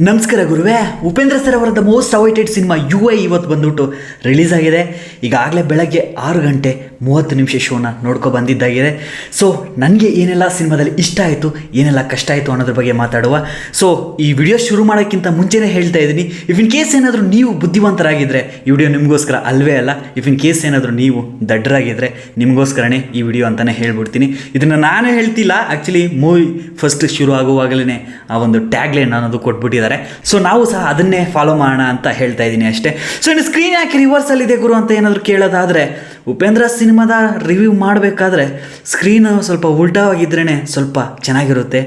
ನಮಸ್ಕಾರ ಗುರುವೇ. ಉಪೇಂದ್ರ ಸರ್ ಅವರದ ಮೋಸ್ಟ್ ಅವೈಟೆಡ್ ಸಿನಿಮಾ UI ಇವತ್ತು ಬಂದ್ಬಿಟ್ಟು ರಿಲೀಸ್ ಆಗಿದೆ. ಈಗಾಗಲೇ ಬೆಳಗ್ಗೆ 6:30 ಶೋನ ನೋಡ್ಕೊ ಬಂದಿದ್ದಾಗಿದೆ. ಸೊ ನನಗೆ ಏನೆಲ್ಲ ಸಿನಿಮಾದಲ್ಲಿ ಇಷ್ಟ ಆಯಿತು, ಏನೆಲ್ಲ ಕಷ್ಟ ಆಯಿತು ಅನ್ನೋದ್ರ ಬಗ್ಗೆ ಮಾತಾಡುವ. ಸೊ ಈ ವಿಡಿಯೋ ಶುರು ಮಾಡೋಕ್ಕಿಂತ ಮುಂಚೆನೇ ಹೇಳ್ತಾ ಇದ್ದೀನಿ, ಇಫ್ ಇನ್ ಕೇಸ್ ಏನಾದರೂ ನೀವು ಬುದ್ಧಿವಂತರಾಗಿದ್ದರೆ ಈ ವಿಡಿಯೋ ನಿಮಗೋಸ್ಕರ ಅಲ್ವೇ ಅಲ್ಲ. ಇಫ್ ಇನ್ ಕೇಸ್ ಏನಾದರೂ ನೀವು ದಡ್ಡರಾಗಿದ್ದರೆ ನಿಮಗೋಸ್ಕರನೇ ಈ ವಿಡಿಯೋ ಅಂತಲೇ ಹೇಳ್ಬಿಡ್ತೀನಿ. ಇದನ್ನು ನಾನು ಹೇಳ್ತಿಲ್ಲ, ಆ್ಯಕ್ಚುಲಿ ಮೂವಿ ಫಸ್ಟ್ ಶುರು ಆಗುವಾಗಲೇ ಆ ಒಂದು ಟ್ಯಾಗ್ಲೈನ್ ಅನ್ನೋದು ಕೊಟ್ಬಿಟ್ಟಿದ್ದಾರೆ. ಸೊ ನಾವು ಸಹ ಅದನ್ನೇ ಫಾಲೋ ಮಾಡೋಣ ಅಂತ ಹೇಳ್ತಾ ಇದ್ದೀನಿ ಅಷ್ಟೇ. ಸೊ ಇನ್ನು ಸ್ಕ್ರೀನ್ ಯಾಕೆ ರಿವರ್ಸಲ್ಲಿದೆ ಗುರು ಅಂತ ಏನಾದರೂ ಕೇಳೋದಾದರೆ, ಉಪೇಂದ್ರ ಸಿನಿಮಾದ ರಿವ್ಯೂ ಮಾಡಬೇಕಾದ್ರೆ ಸ್ಕ್ರೀನು ಸ್ವಲ್ಪ ಉಲ್ಟಾವಾಗಿದ್ರೇ ಸ್ವಲ್ಪ ಚೆನ್ನಾಗಿರುತ್ತೆ.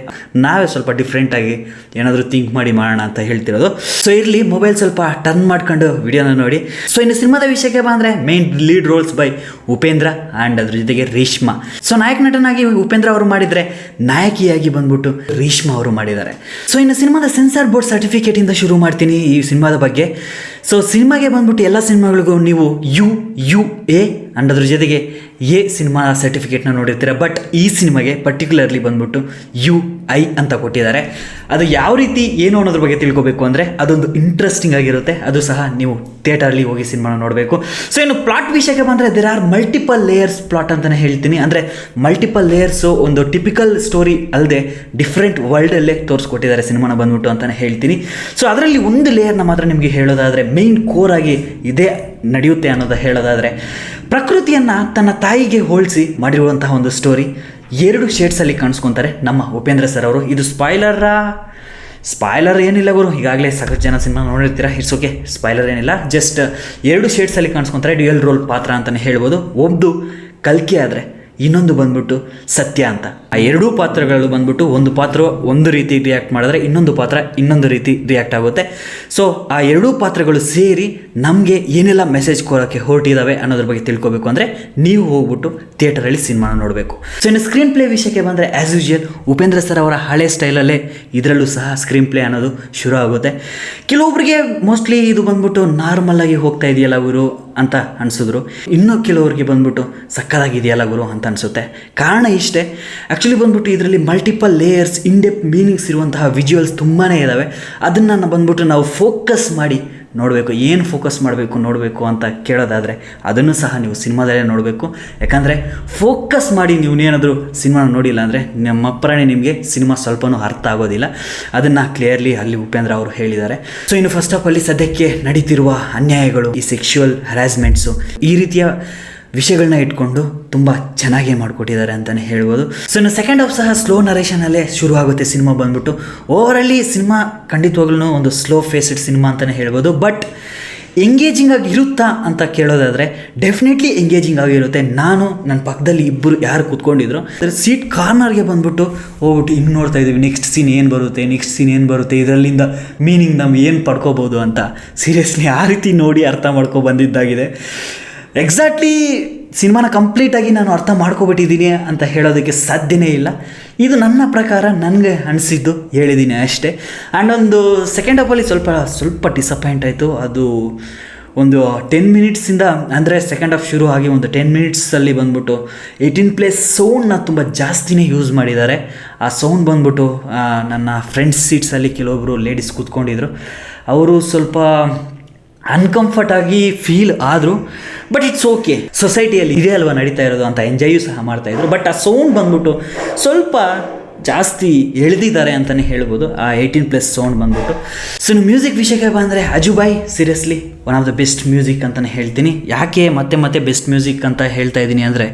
ನಾವೇ ಸ್ವಲ್ಪ ಡಿಫ್ರೆಂಟಾಗಿ ಏನಾದರೂ ಥಿಂಕ್ ಮಾಡಿ ಮಾಡೋಣ ಅಂತ ಹೇಳ್ತಿರೋದು. ಸೊ ಇರಲಿ, ಮೊಬೈಲ್ ಸ್ವಲ್ಪ ಟರ್ನ್ ಮಾಡ್ಕೊಂಡು ವಿಡಿಯೋನ ನೋಡಿ. ಸೊ ಇನ್ನು ಸಿನಿಮಾದ ವಿಷಯಕ್ಕೆ ಬಂದರೆ, main lead roles by Upendra and ಅದ್ರ ಜೊತೆಗೆ ರೇಷ್ಮಾ. ಸೊ ನಾಯಕ ನಟನಾಗಿ ಉಪೇಂದ್ರ ಅವರು ಮಾಡಿದರೆ, ನಾಯಕಿಯಾಗಿ ಬಂದ್ಬಿಟ್ಟು ರೇಷ್ಮಾ ಅವರು ಮಾಡಿದ್ದಾರೆ. ಸೊ ಇನ್ನು ಸಿನಿಮಾದ ಸೆನ್ಸಾರ್ ಬೋರ್ಡ್ ಸರ್ಟಿಫಿಕೇಟಿಂದ ಶುರು ಮಾಡ್ತೀನಿ ಈ ಸಿನಿಮಾದ ಬಗ್ಗೆ. ಸೊ ಸಿನಿಮಾಗೆ ಬಂದ್ಬಿಟ್ಟು ಎಲ್ಲ ಸಿನಿಮಾಗಳಿಗೂ ನೀವು UA ಆ್ಯಂಡ್ ಅದ್ರ ಜೊತೆಗೆ A ಸಿನಿಮಾ ಸರ್ಟಿಫಿಕೇಟ್ನ ನೋಡಿರ್ತೀರ. ಬಟ್ ಈ ಸಿನಿಮಾಗೆ ಪರ್ಟಿಕ್ಯುಲರ್ಲಿ ಬಂದ್ಬಿಟ್ಟು UI ಅಂತ ಕೊಟ್ಟಿದ್ದಾರೆ. ಅದು ಯಾವ ರೀತಿ ಏನು ಅನ್ನೋದ್ರ ಬಗ್ಗೆ ತಿಳ್ಕೊಬೇಕು ಅಂದರೆ ಅದೊಂದು ಇಂಟ್ರೆಸ್ಟಿಂಗ್ ಆಗಿರುತ್ತೆ. ಅದು ಸಹ ನೀವು ಥಿಯೇಟರ್ಲಿ ಹೋಗಿ ಸಿನಿಮಾನ ನೋಡಬೇಕು. ಸೊ ಇನ್ನು ಪ್ಲಾಟ್ ವಿಷಯಕ್ಕೆ ಬಂದರೆ, there are multiple layers plot ಅಂತಲೇ ಹೇಳ್ತೀನಿ. ಅಂದರೆ ಮಲ್ಟಿಪಲ್ ಲೇಯರ್ಸು, ಒಂದು ಟಿಪಿಕಲ್ ಸ್ಟೋರಿ ಅಲ್ಲದೆ ಡಿಫ್ರೆಂಟ್ ವರ್ಲ್ಡಲ್ಲೇ ತೋರಿಸ್ಕೊಟ್ಟಿದ್ದಾರೆ ಸಿನಿಮಾನ ಬಂದ್ಬಿಟ್ಟು ಅಂತಲೇ ಹೇಳ್ತೀನಿ. ಸೊ ಅದರಲ್ಲಿ ಒಂದು ಲೇಯರ್ನ ಮಾತ್ರ ನಿಮಗೆ ಹೇಳೋದಾದರೆ, ಮೇಯ್ನ್ ಕೋರ್ ಆಗಿ ಇದೇ ನಡೆಯುತ್ತೆ ಅನ್ನೋದು ಹೇಳೋದಾದರೆ, ಪ್ರಕೃತಿಯನ್ನು ತನ್ನ ತಾಯಿಗೆ ಹೋಲಿಸಿ ಮಾಡಿರುವಂತಹ ಒಂದು ಸ್ಟೋರಿ 2 ಶೇಡ್ಸಲ್ಲಿ ಕಾಣಿಸ್ಕೊತಾರೆ ನಮ್ಮ ಉಪೇಂದ್ರ ಸರ್ ಅವರು. ಇದು ಸ್ಪಾಯ್ಲರ್ ಏನಿಲ್ಲ ಗುರು, ಈಗಾಗಲೇ ಸಾಕಷ್ಟು ಜನ ಸಿನಿಮಾ ನೋಡಿರ್ತೀರ. ಇಟ್ಸ್ ಓಕೆ, ಸ್ಪಾಯ್ಲರ್ ಏನಿಲ್ಲ. ಜಸ್ಟ್ 2 ಶೇಡ್ಸಲ್ಲಿ ಕಾಣಿಸ್ಕೊತಾರೆ. ಡ್ಯುಯಲ್ ರೋಲ್ ಪಾತ್ರ ಅಂತಲೇ ಹೇಳ್ಬೋದು. ಒಂದು ಕಲ್ಕಿ ಆದರೆ ಇನ್ನೊಂದು ಬಂದ್ಬಿಟ್ಟು ಸತ್ಯ ಅಂತ. ಆ 2 ಪಾತ್ರಗಳು ಬಂದ್ಬಿಟ್ಟು, ಒಂದು ಪಾತ್ರ ಒಂದು ರೀತಿ ರಿಯಾಕ್ಟ್ ಮಾಡಿದ್ರೆ ಇನ್ನೊಂದು ಪಾತ್ರ ಇನ್ನೊಂದು ರೀತಿ ರಿಯಾಕ್ಟ್ ಆಗುತ್ತೆ. ಸೊ ಆ 2 ಪಾತ್ರಗಳು ಸೇರಿ ನಮಗೆ ಏನೆಲ್ಲ ಮೆಸೇಜ್ ಕೊಡೋಕ್ಕೆ ಹೊರಟಿದ್ದಾವೆ ಅನ್ನೋದ್ರ ಬಗ್ಗೆ ತಿಳ್ಕೊಬೇಕು ಅಂದರೆ ನೀವು ಹೋಗ್ಬಿಟ್ಟು ಥಿಯೇಟರಲ್ಲಿ ಸಿನಿಮಾನ ನೋಡಬೇಕು. ಸೊ ಇನ್ನು ಸ್ಕ್ರೀನ್ ಪ್ಲೇ ವಿಷಯಕ್ಕೆ ಬಂದರೆ, ಆ್ಯಸ್ ಯೂಶುವಲ್ ಉಪೇಂದ್ರ ಸರ್ ಅವರ ಹಳೆ ಸ್ಟೈಲಲ್ಲೇ ಇದರಲ್ಲೂ ಸಹ ಸ್ಕ್ರೀನ್ ಪ್ಲೇ ಅನ್ನೋದು ಶುರು ಆಗುತ್ತೆ. ಕೆಲವೊಬ್ಬರಿಗೆ ಮೋಸ್ಟ್ಲಿ ಇದು ಬಂದ್ಬಿಟ್ಟು ನಾರ್ಮಲಾಗಿ ಹೋಗ್ತಾ ಇದೆಯಲ್ಲ ಗುರು ಅಂತ ಅನಿಸಿದ್ರು. ಇನ್ನೂ ಕೆಲವರಿಗೆ ಬಂದ್ಬಿಟ್ಟು ಸಕ್ಕತ್ತಾಗಿದೆಯಲ್ಲ ಗುರು ಅಂತ ಅನಿಸುತ್ತೆ. ಕಾರಣ ಇಷ್ಟೇ, ಆ್ಯಕ್ಚುಲಿ ಬಂದ್ಬಿಟ್ಟು ಇದರಲ್ಲಿ ಮಲ್ಟಿಪಲ್ ಲೇಯರ್ಸ್, ಇನ್ಡೆಪ್ ಮೀನಿಂಗ್ಸ್ ಇರುವಂತಹ ವಿಜುವಲ್ಸ್ ತುಂಬಾ ಇದ್ದಾವೆ. ಅದನ್ನು ಬಂದ್ಬಿಟ್ಟು ನಾವು ಫೋಕಸ್ ಮಾಡಿ ನೋಡಬೇಕು. ಏನು ಫೋಕಸ್ ನೋಡಬೇಕು ಅಂತ ಕೇಳೋದಾದರೆ, ಅದನ್ನು ಸಹ ನೀವು ಸಿನಿಮಾದಲ್ಲೇ ನೋಡಬೇಕು. ಯಾಕಂದರೆ ಫೋಕಸ್ ಮಾಡಿ ನೀವು ಏನಾದರೂ ಸಿನಿಮಾನ ನೋಡಿಲ್ಲ ಅಂದರೆ ನಮ್ಮಪ್ಪರೇ ನಿಮಗೆ ಸಿನಿಮಾ ಸ್ವಲ್ಪನೂ ಅರ್ಥ ಆಗೋದಿಲ್ಲ. ಅದನ್ನು ಕ್ಲಿಯರ್ಲಿ ಅಲ್ಲಿ ಉಪೇಂದ್ರ ಅವರು ಹೇಳಿದ್ದಾರೆ. ಸೊ ಇನ್ನು ಫಸ್ಟ್ ಆಫ್ ಅಲ್ಲಿ ಸದ್ಯಕ್ಕೆ ನಡೀತಿರುವ ಅನ್ಯಾಯಗಳು, ಈ ಸೆಕ್ಷುವಲ್ ಹ್ಯಾರಾಸ್ಮೆಂಟ್ಸು, ಈ ರೀತಿಯ ವಿಷಯಗಳನ್ನ ಇಟ್ಕೊಂಡು ತುಂಬ ಚೆನ್ನಾಗೇ ಮಾಡಿಕೊಟ್ಟಿದ್ದಾರೆ ಅಂತಲೇ ಹೇಳ್ಬೋದು. ಸೊ ಇನ್ನು ಸೆಕೆಂಡ್ ಹಾಫ್ ಸಹ ಸ್ಲೋ ನರೇಷನಲ್ಲೇ ಶುರು ಆಗುತ್ತೆ ಸಿನಿಮಾ ಬಂದ್ಬಿಟ್ಟು. ಓವರಲ್ಲಿ ಸಿನಿಮಾ ಖಂಡಿತವಾಗ್ಲೂ ಒಂದು ಸ್ಲೋ ಫೇಸ್ಡ್ ಸಿನಿಮಾ ಅಂತಲೇ ಹೇಳ್ಬೋದು. ಬಟ್ ಎಂಗೇಜಿಂಗ್ ಆಗಿ ಇರುತ್ತಾ ಅಂತ ಕೇಳೋದಾದರೆ, ಡೆಫಿನೆಟ್ಲಿ ಎಂಗೇಜಿಂಗ್ ಆಗಿರುತ್ತೆ. ನಾನು ನನ್ನ ಪಕ್ಕದಲ್ಲಿ ಇಬ್ಬರು ಯಾರು ಕೂತ್ಕೊಂಡಿದ್ರು, ಸೀಟ್ ಕಾರ್ನರ್ಗೆ ಬಂದ್ಬಿಟ್ಟು ಹೋಗ್ಬಿಟ್ಟು ಹಿಂಗೆ ನೋಡ್ತಾ ಇದ್ದೀವಿ, ನೆಕ್ಸ್ಟ್ ಸೀನ್ ಏನು ಬರುತ್ತೆ, ಇದರಲ್ಲಿಂದ ಮೀನಿಂಗ್ ನಾವು ಏನು ಪಡ್ಕೋಬೋದು ಅಂತ ಸೀರಿಯಸ್ಲಿ ಆ ರೀತಿ ನೋಡಿ ಅರ್ಥ ಮಾಡ್ಕೊ ಬಂದಿದ್ದಾಗಿದೆ. ಎಕ್ಸಾಕ್ಟ್ಲಿ ಸಿನಿಮಾನ ಕಂಪ್ಲೀಟಾಗಿ ನಾನು ಅರ್ಥ ಮಾಡ್ಕೊಬಿಟ್ಟಿದ್ದೀನಿ ಅಂತ ಹೇಳೋದಕ್ಕೆ ಸಾಧ್ಯನೇ ಇಲ್ಲ. ಇದು ನನ್ನ ಪ್ರಕಾರ ನನಗೆ ಅನಿಸಿದ್ದು ಹೇಳಿದ್ದೀನಿ ಅಷ್ಟೇ. ಆ್ಯಂಡ್ ಒಂದು ಸೆಕೆಂಡ್ ಹಾಫಲ್ಲಿ ಸ್ವಲ್ಪ ಡಿಸಪಾಯಿಂಟ್ ಆಯಿತು. ಅದು ಒಂದು 10 ಮಿನಿಟ್ಸಿಂದ, ಅಂದರೆ ಸೆಕೆಂಡ್ ಹಾಫ್ ಶುರು ಆಗಿ ಒಂದು 10 ಮಿನಿಟ್ಸಲ್ಲಿ ಬಂದ್ಬಿಟ್ಟು 18+ ಸೌಂಡ್ನ ತುಂಬ ಜಾಸ್ತಿನೇ ಯೂಸ್ ಮಾಡಿದ್ದಾರೆ. ಆ ಸೌಂಡ್ ಬಂದ್ಬಿಟ್ಟು ನನ್ನ ಫ್ರೆಂಡ್ಸ್ ಸೀಟ್ಸಲ್ಲಿ ಕೆಲವೊಬ್ಬರು ಲೇಡೀಸ್ ಕೂತ್ಕೊಂಡಿದ್ರು. ಅವರು ಸ್ವಲ್ಪ ಅನ್ಕಂಫರ್ಟ್ ಆಗಿ ಫೀಲ್ ಆದರು. ಬಟ್ ಇಟ್ಸ್ ಓಕೆ, ಸೊಸೈಟಿಯಲ್ಲಿ ಇದೇ ಅಲ್ವಾ ನಡೀತಾ ಇರೋದು ಅಂತ ಎಂಜಾಯು ಸಹ ಮಾಡ್ತಾಯಿದ್ರು. ಬಟ್ ಆ ಸೌಂಡ್ ಬಂದ್ಬಿಟ್ಟು ಸ್ವಲ್ಪ ಜಾಸ್ತಿ ಎಳೆದಿದ್ದಾರೆ ಅಂತಲೇ ಹೇಳ್ಬೋದು, ಆ 18+ ಸೌಂಡ್ ಬಂದ್ಬಿಟ್ಟು. ಸೊ ಮ್ಯೂಸಿಕ್ ವಿಷಯಕ್ಕೆ ಬಂದರೆ, ಅಜುಬಾಯ್ seriously one of the best music ಅಂತಲೇ ಹೇಳ್ತೀನಿ. ಯಾಕೆ ಮತ್ತೆ ಬೆಸ್ಟ್ ಮ್ಯೂಸಿಕ್ ಅಂತ ಹೇಳ್ತಾ ಇದ್ದೀನಿ ಅಂದರೆ,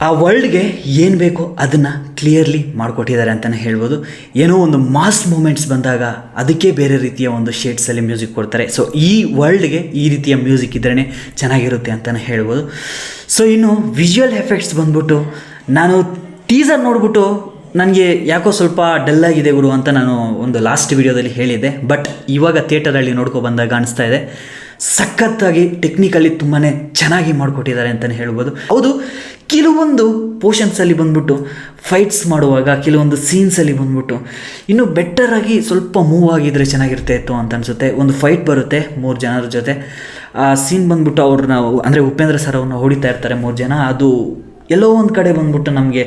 ಆ ವರ್ಲ್ಡ್ಗೆ ಏನು ಬೇಕೋ ಅದನ್ನು ಕ್ಲಿಯರ್ಲಿ ಮಾಡಿಕೊಟ್ಟಿದ್ದಾರೆ ಅಂತಲೇ ಹೇಳ್ಬೋದು. ಏನೋ ಒಂದು ಮಾಸ್ ಮೂಮೆಂಟ್ಸ್ ಬಂದಾಗ ಅದಕ್ಕೆ ಬೇರೆ ರೀತಿಯ ಒಂದು ಶೇಡ್ಸಲ್ಲಿ ಮ್ಯೂಸಿಕ್ ಕೊಡ್ತಾರೆ. ಸೊ ಈ ವರ್ಲ್ಡ್ಗೆ ಈ ರೀತಿಯ ಮ್ಯೂಸಿಕ್ ಇದ್ರೇ ಚೆನ್ನಾಗಿರುತ್ತೆ ಅಂತಲೇ ಹೇಳ್ಬೋದು. ಸೊ ಇನ್ನು ವಿಜುವಲ್ ಎಫೆಕ್ಟ್ಸ್ ಬಂದ್ಬಿಟ್ಟು, ನಾನು ಟೀಸರ್ ನೋಡ್ಬಿಟ್ಟು ನನಗೆ ಯಾಕೋ ಸ್ವಲ್ಪ ಡಲ್ಲಾಗಿದೆ ಗುರು ಅಂತ ನಾನು ಒಂದು ಲಾಸ್ಟ್ ವಿಡಿಯೋದಲ್ಲಿ ಹೇಳಿದ್ದೆ. ಬಟ್ ಇವಾಗ ಥಿಯೇಟರಲ್ಲಿ ಬಂದಾಗ ಅನಿಸ್ತಾ ಇದೆ, ಸಖತ್ತಾಗಿ ಟೆಕ್ನಿಕಲಿ ತುಂಬಾ ಚೆನ್ನಾಗಿ ಮಾಡಿಕೊಟ್ಟಿದ್ದಾರೆ ಅಂತಲೇ ಹೇಳ್ಬೋದು. ಹೌದು, ಕೆಲವೊಂದು ಪೋರ್ಷನ್ಸಲ್ಲಿ ಬಂದ್ಬಿಟ್ಟು ಫೈಟ್ಸ್ ಮಾಡುವಾಗ, ಕೆಲವೊಂದು ಸೀನ್ಸಲ್ಲಿ ಬಂದ್ಬಿಟ್ಟು ಇನ್ನೂ ಬೆಟರಾಗಿ ಸ್ವಲ್ಪ ಮೂವ್ ಆಗಿದ್ರೆ ಚೆನ್ನಾಗಿರ್ತಾ ಇತ್ತು ಅಂತ ಅನಿಸುತ್ತೆ. ಒಂದು ಫೈಟ್ ಬರುತ್ತೆ 3 ಜನರ ಜೊತೆ. ಆ ಸೀನ್ ಬಂದ್ಬಿಟ್ಟು ಅವ್ರನ್ನ, ಅಂದರೆ ಉಪೇಂದ್ರ ಸರ್ ಅವ್ರನ್ನ ಹೊಡಿತಾ ಇರ್ತಾರೆ 3 ಜನ. ಅದು ಎಲ್ಲೋ ಒಂದು ಕಡೆ ಬಂದ್ಬಿಟ್ಟು ನಮಗೆ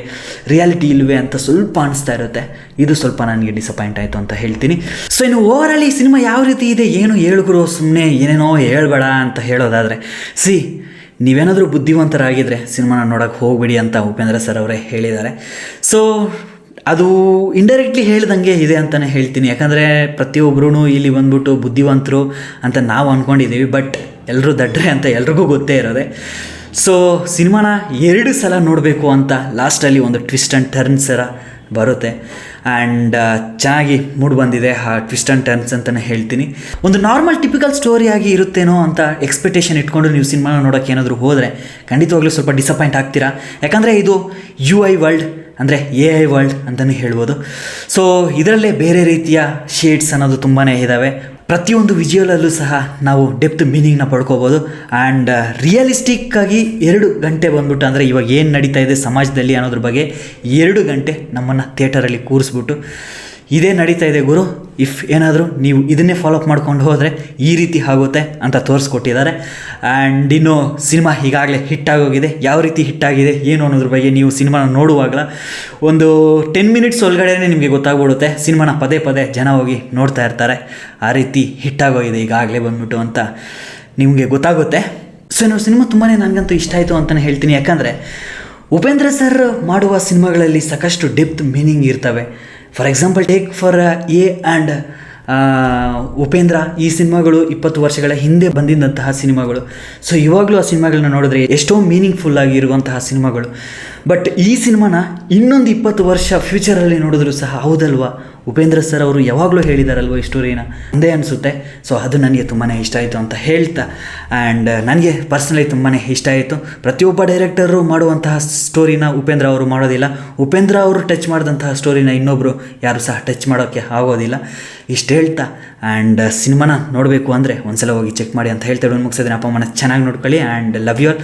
ರಿಯಾಲಿಟಿ ಇಲ್ವೇ ಅಂತ ಸ್ವಲ್ಪ ಅನಿಸ್ತಾ ಇರುತ್ತೆ. ಇದು ಸ್ವಲ್ಪ ನನಗೆ ಡಿಸಪಾಯಿಂಟ್ ಆಯಿತು ಅಂತ ಹೇಳ್ತೀನಿ. ಸೊ ಇನ್ನು ಓವರಾಲ್ ಈ ಸಿನಿಮಾ ಯಾವ ರೀತಿ ಇದೆ ಏನು ಹೇಳ್ಗುರು, ಸುಮ್ಮನೆ ಏನೇನೋ ಹೇಳ್ಬೇಡ ಅಂತ ಹೇಳೋದಾದರೆ, ನೀವೇನಾದರೂ ಬುದ್ಧಿವಂತರಾಗಿದ್ದರೆ ಸಿನಿಮಾನ ನೋಡೋಕ್ಕೆ ಹೋಗ್ಬಿಡಿ ಅಂತ ಉಪೇಂದ್ರ ಸರ್ ಅವರೇ ಹೇಳಿದ್ದಾರೆ. ಸೊ ಅದು ಇಂಡೈರೆಕ್ಟ್ಲಿ ಹೇಳ್ದಂಗೆ ಇದೆ ಅಂತಲೇ ಹೇಳ್ತೀನಿ. ಯಾಕಂದರೆ ಪ್ರತಿಯೊಬ್ಬರೂ ಇಲ್ಲಿ ಬಂದ್ಬಿಟ್ಟು ಬುದ್ಧಿವಂತರು ಅಂತ ನಾವು ಅಂದ್ಕೊಂಡಿದ್ದೀವಿ, ಬಟ್ ಎಲ್ಲರೂ ದಡ್ರೆ ಅಂತ ಎಲ್ರಿಗೂ ಗೊತ್ತೇ ಇರೋದೆ. ಸೊ ಸಿನಿಮಾನ 2 ಸಲ ನೋಡಬೇಕು ಅಂತ ಲಾಸ್ಟಲ್ಲಿ ಒಂದು ಟ್ವಿಸ್ಟ್ ಆ್ಯಂಡ್ ಟರ್ನ್ಸ್ ಥರ ಬರುತ್ತೆ. ಆ್ಯಂಡ್ ಚೆನ್ನಾಗಿ ಮೂಡ್ ಬಂದಿದೆ ಆ ಟ್ವಿಸ್ಟ್ ಆ್ಯಂಡ್ ಟರ್ನ್ಸ್ ಅಂತಲೇ ಹೇಳ್ತೀನಿ. ಒಂದು ನಾರ್ಮಲ್ ಟಿಪಿಕಲ್ ಸ್ಟೋರಿ ಆಗಿ ಇರುತ್ತೇನೋ ಅಂತ ಎಕ್ಸ್ಪೆಕ್ಟೇಷನ್ ಇಟ್ಕೊಂಡು ನೀವು ಸಿನಿಮಾನ ನೋಡೋಕ್ಕೆ ಏನಾದರೂ ಹೋದರೆ ಖಂಡಿತವಾಗ್ಲೂ ಸ್ವಲ್ಪ ಡಿಸಪಾಯಿಂಟ್ ಆಗ್ತೀರಾ. ಯಾಕಂದರೆ ಇದು UI ವರ್ಲ್ಡ್ ಅಂದರೆ AI ವರ್ಲ್ಡ್ ಅಂತಲೇ ಹೇಳ್ಬೋದು. ಸೊ ಇದರಲ್ಲೇ ಬೇರೆ ರೀತಿಯ ಶೇಡ್ಸ್ ಅನ್ನೋದು ತುಂಬಾ ಇದ್ದಾವೆ. ಪ್ರತಿಯೊಂದು ವಿಜುವಲಲ್ಲೂ ಸಹ ನಾವು ಡೆಪ್ತ್ ಮೀನಿಂಗ್ನ ಪಡ್ಕೋಬೋದು. ಆ್ಯಂಡ್ ರಿಯಲಿಸ್ಟಿಕ್ಕಾಗಿ 2 ಗಂಟೆ ಬಂದ್ಬಿಟ್ಟು, ಅಂದರೆ ಇವಾಗ ಏನು ನಡೀತಾ ಇದೆ ಸಮಾಜದಲ್ಲಿ ಅನ್ನೋದ್ರ ಬಗ್ಗೆ 2 ಗಂಟೆ ನಮ್ಮನ್ನು ಥಿಯೇಟರಲ್ಲಿ ಕೂರಿಸ್ಬಿಟ್ಟು ಇದೇ ನಡೀತಾ ಇದೆ ಗುರು, ಇಫ್ ಏನಾದರೂ ನೀವು ಇದನ್ನೇ ಫಾಲೋಅಪ್ ಮಾಡ್ಕೊಂಡು ಹೋದರೆ ಈ ರೀತಿ ಆಗುತ್ತೆ ಅಂತ ತೋರಿಸ್ಕೊಟ್ಟಿದ್ದಾರೆ. ಆ್ಯಂಡ್ ಇನ್ನು ಸಿನಿಮಾ ಈಗಾಗಲೇ ಹಿಟ್ಟಾಗೋಗಿದೆ. ಯಾವ ರೀತಿ ಹಿಟ್ಟಾಗಿದೆ ಏನು ಅನ್ನೋದ್ರ ಬಗ್ಗೆ ನೀವು ಸಿನಿಮಾನ ನೋಡುವಾಗಲ ಒಂದು 10 ಮಿನಿಟ್ಸ್ ಒಳಗಡೆ ನಿಮಗೆ ಗೊತ್ತಾಗ್ಬಿಡುತ್ತೆ. ಸಿನಿಮಾನ ಪದೇ ಪದೇ ಜನ ಹೋಗಿ ನೋಡ್ತಾ ಇರ್ತಾರೆ, ಆ ರೀತಿ ಹಿಟ್ಟಾಗೋಗಿದೆ ಈಗಾಗಲೇ ಬಂದ್ಬಿಟ್ಟು ಅಂತ ನಿಮಗೆ ಗೊತ್ತಾಗುತ್ತೆ. ಸೊ ಇನ್ನು ಸಿನಿಮಾ ತುಂಬಾ ನನಗಂತೂ ಇಷ್ಟ ಆಯಿತು ಅಂತಲೇ ಹೇಳ್ತೀನಿ. ಯಾಕಂದರೆ ಉಪೇಂದ್ರ ಸರ್ ಮಾಡುವ ಸಿನಿಮಾಗಳಲ್ಲಿ ಸಾಕಷ್ಟು ಡೆಪ್ತ್ ಮೀನಿಂಗ್ ಇರ್ತವೆ. For example take for A and Upendra, ಈ ಸಿನಿಮಾಗಳು 20 ವರ್ಷಗಳ ಹಿಂದೆ ಬಂದಿದ್ದಂತಹ ಸಿನಿಮಾಗಳು. ಸೊ ಇವಾಗಲೂ ಆ ಸಿನಿಮಾಗಳನ್ನ ನೋಡಿದ್ರೆ ಎಷ್ಟೋ ಮೀನಿಂಗ್ಫುಲ್ ಆಗಿರುವಂತಹ ಸಿನಿಮಾಗಳು. ಬಟ್ ಈ ಸಿನಿಮಾನ ಇನ್ನೊಂದು 20 ವರ್ಷ ಫ್ಯೂಚರಲ್ಲಿ ನೋಡಿದ್ರು ಸಹ ಹೌದಲ್ವಾ, ಉಪೇಂದ್ರ ಸರ್ ಅವರು ಯಾವಾಗಲೂ ಹೇಳಿದಾರಲ್ವ ಈ ಸ್ಟೋರಿನ ಒಂದೇ ಅನಿಸುತ್ತೆ. ಸೊ ಅದು ನನಗೆ ತುಂಬಾ ಇಷ್ಟ ಆಯಿತು ಅಂತ ಹೇಳ್ತಾ, ಆ್ಯಂಡ್ ನನಗೆ ಪರ್ಸ್ನಲಿ ತುಂಬಾ ಇಷ್ಟ ಆಯಿತು. ಪ್ರತಿಯೊಬ್ಬ ಡೈರೆಕ್ಟರು ಮಾಡುವಂತಹ ಸ್ಟೋರಿನ ಉಪೇಂದ್ರ ಅವರು ಮಾಡೋದಿಲ್ಲ. ಉಪೇಂದ್ರ ಅವರು ಟಚ್ ಮಾಡಿದಂತಹ ಸ್ಟೋರಿನ ಇನ್ನೊಬ್ಬರು ಯಾರು ಸಹ ಟಚ್ ಮಾಡೋಕ್ಕೆ ಆಗೋದಿಲ್ಲ. ಇಷ್ಟು ಹೇಳ್ತಾ, ಆ್ಯಂಡ್ ಸಿನಿಮಾನ ನೋಡಬೇಕು ಅಂದರೆ ಒಂದ್ಸಲ ಹೋಗಿ ಚೆಕ್ ಮಾಡಿ ಅಂತ ಹೇಳ್ತಾ ಮುಗಿಸಿದ್ರೆ ಅಪ್ಪ ಅಮ್ಮನ ಚೆನ್ನಾಗಿ ನೋಡ್ಕೊಳ್ಳಿ. And love you all.